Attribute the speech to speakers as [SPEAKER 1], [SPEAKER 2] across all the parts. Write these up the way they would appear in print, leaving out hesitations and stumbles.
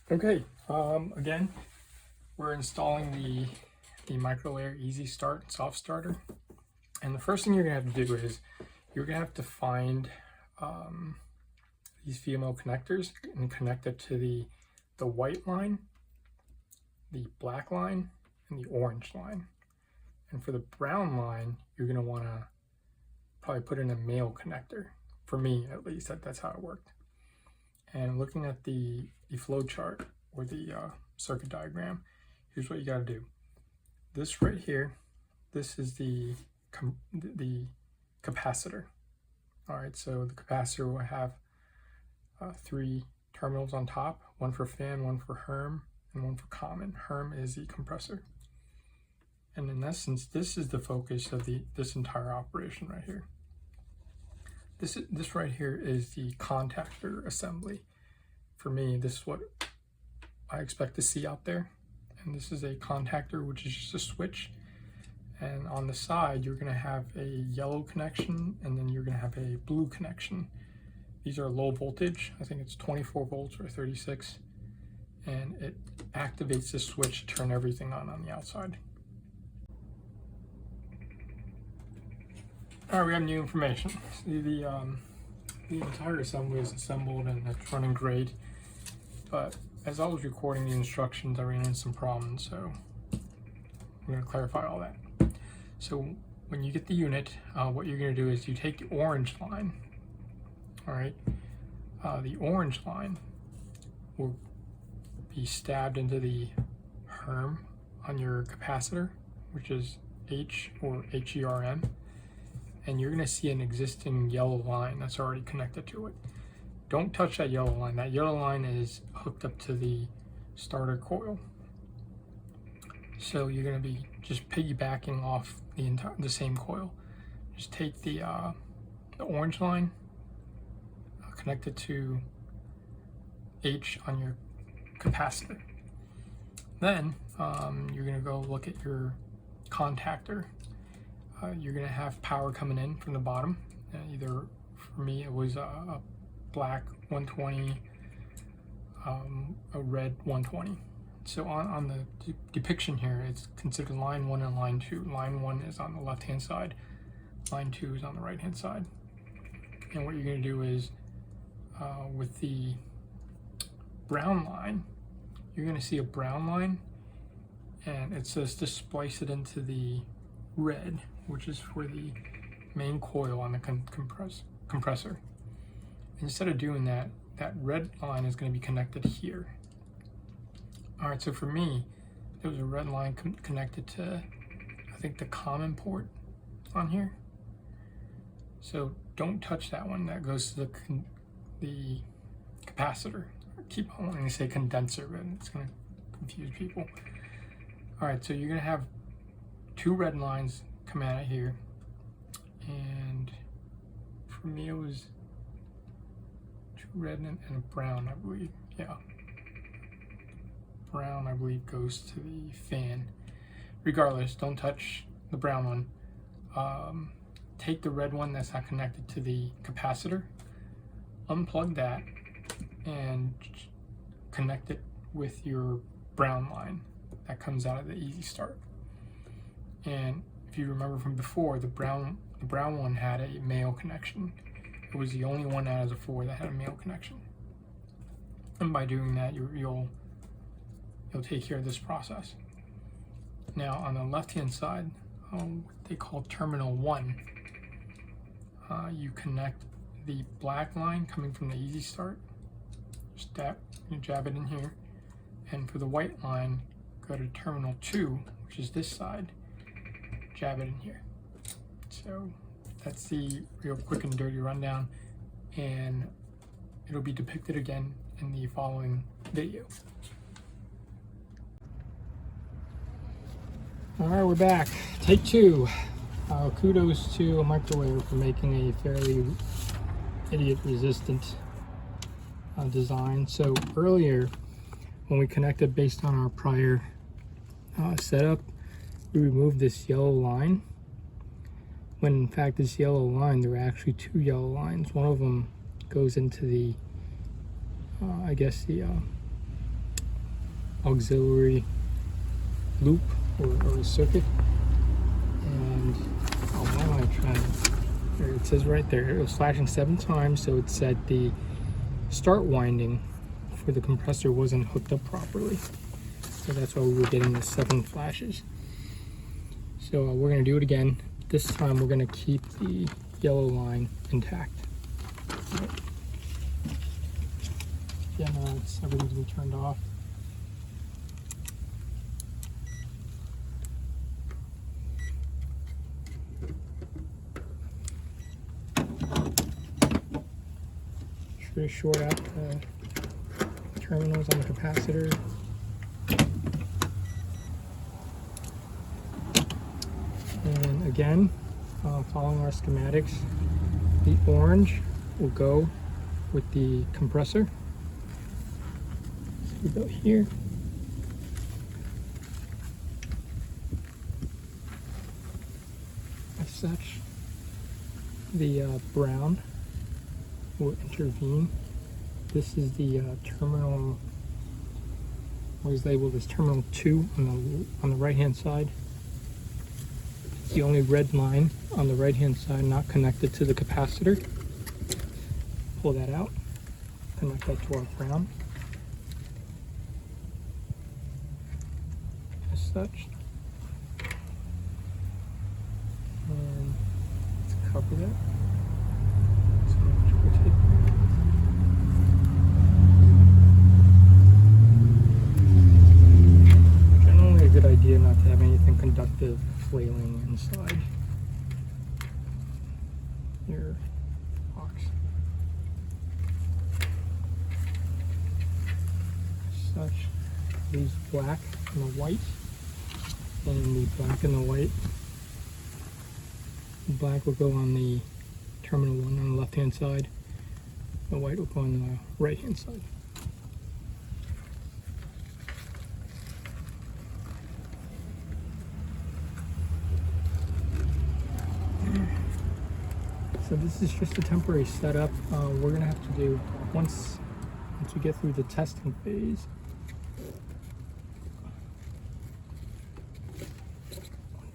[SPEAKER 1] Okay, again, we're installing the micro layer easy start soft starter. And the first thing you're gonna have to do is you're gonna have to find these VMO connectors and connect it to the white line, the black line, and the orange line. And for the brown line, you're gonna wanna probably put in a male connector. For me, at least, that's how it worked. And looking at the flow chart or the circuit diagram, here's what you got to do. This right here, this is the capacitor. All right, so the capacitor will have 3 terminals on top, one for fan, one for Herm, and one for common. Herm is the compressor. And in essence, this is the focus of this entire operation right here. This right here is the contactor assembly. For me, this is what I expect to see out there. And this is a contactor, which is just a switch. And on the side, you're gonna have a yellow connection, and then you're gonna have a blue connection. These are low voltage. I think it's 24 volts or 36. And it activates the switch to turn everything on the outside. All right, we have new information. See, the entire assembly is assembled and it's running great. But as I was recording the instructions, I ran into some problems, so I'm going to clarify all that. So when you get the unit, what you're going to do is you take the orange line. All right, the orange line will be stabbed into the Herm on your capacitor, which is H or HERM. And you're going to see an existing yellow line that's already connected to it. Don't touch that yellow line. That yellow line is hooked up to the starter coil. So you're going to be just piggybacking off the same coil. Just take the orange line, connect it to H on your capacitor. Then you're going to go look at your contactor. You're going to have power coming in from the bottom. Either, for me, it was a black 120, a red 120. So on the depiction here, it's considered line 1 and line 2. Line 1 is on the left-hand side. Line 2 is on the right-hand side. And what you're going to do is, with the brown line, you're going to see a brown line, and it says to splice it into the red, which is for the main coil on the compressor. Instead of doing that, that red line is going to be connected here. All right, so for me, there was a red line connected to, I think, the common port on here. So don't touch that one. That goes to the capacitor. I keep on wanting to say condenser, but it's going to confuse people. All right, so you're going to have 2 red lines come out of here, and for me it was 2 red and a brown, I believe. Yeah, brown, I believe, goes to the fan. Regardless, don't touch the brown one. Take the red one that's not connected to the capacitor, unplug that, and connect it with your brown line that comes out of the easy start. And if you remember from before, the brown one had a male connection. It was the only one out of the 4 that had a male connection. And by doing that, you'll take care of this process. Now on the left-hand side, what they call terminal 1, you connect the black line coming from the easy start. You jab it in here, and for the white line, go to terminal 2, which is this side. Jab it in here. So that's the real quick and dirty rundown, and it'll be depicted again in the following video. All right, we're back. Take 2. Kudos to a microwave for making a fairly idiot-resistant design. So earlier, when we connected based on our prior setup, we removed this yellow line, when in fact this yellow line, there were actually 2 yellow lines. One of them goes into the I guess the auxiliary loop or circuit. And why am I trying? There, it says right there it was flashing 7 times, so it said the start winding for the compressor wasn't hooked up properly, so that's why we were getting the 7 flashes. So we're going to do it again. This time we're going to keep the yellow line intact. Right. Again, everything's been turned off. Try to short out the terminals on the capacitor. And again, following our schematics, the orange will go with the compressor. So we go here. As such, the brown will intervene. This is the terminal, what is labeled as terminal 2 on the right hand side. It's the only red line on the right hand side not connected to the capacitor. Pull that out, connect that to our ground. As such. And let's cover that. Generally a good idea not to have anything conductive flailing inside your box. As such, these black and the white, and the black and the white. The black will go on the terminal 1 on the left hand side. The white will go on the right hand side. So this is just a temporary setup. We're gonna have to do once we get through the testing phase.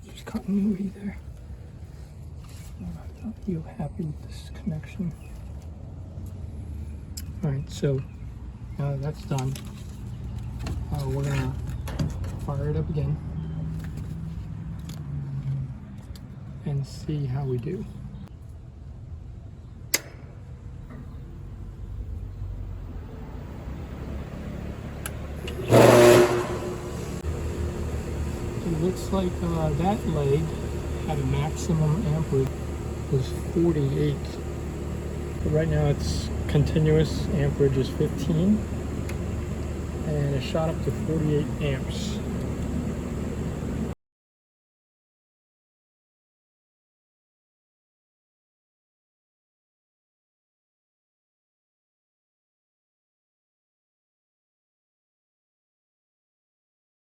[SPEAKER 1] There's continuity there. I'm not real happy with this connection. All right, so now that that's done, we're gonna fire it up again and see how we do. It looks like that leg had a maximum amperage was 48. But right now it's continuous amperage is 15, and it shot up to 48 amps.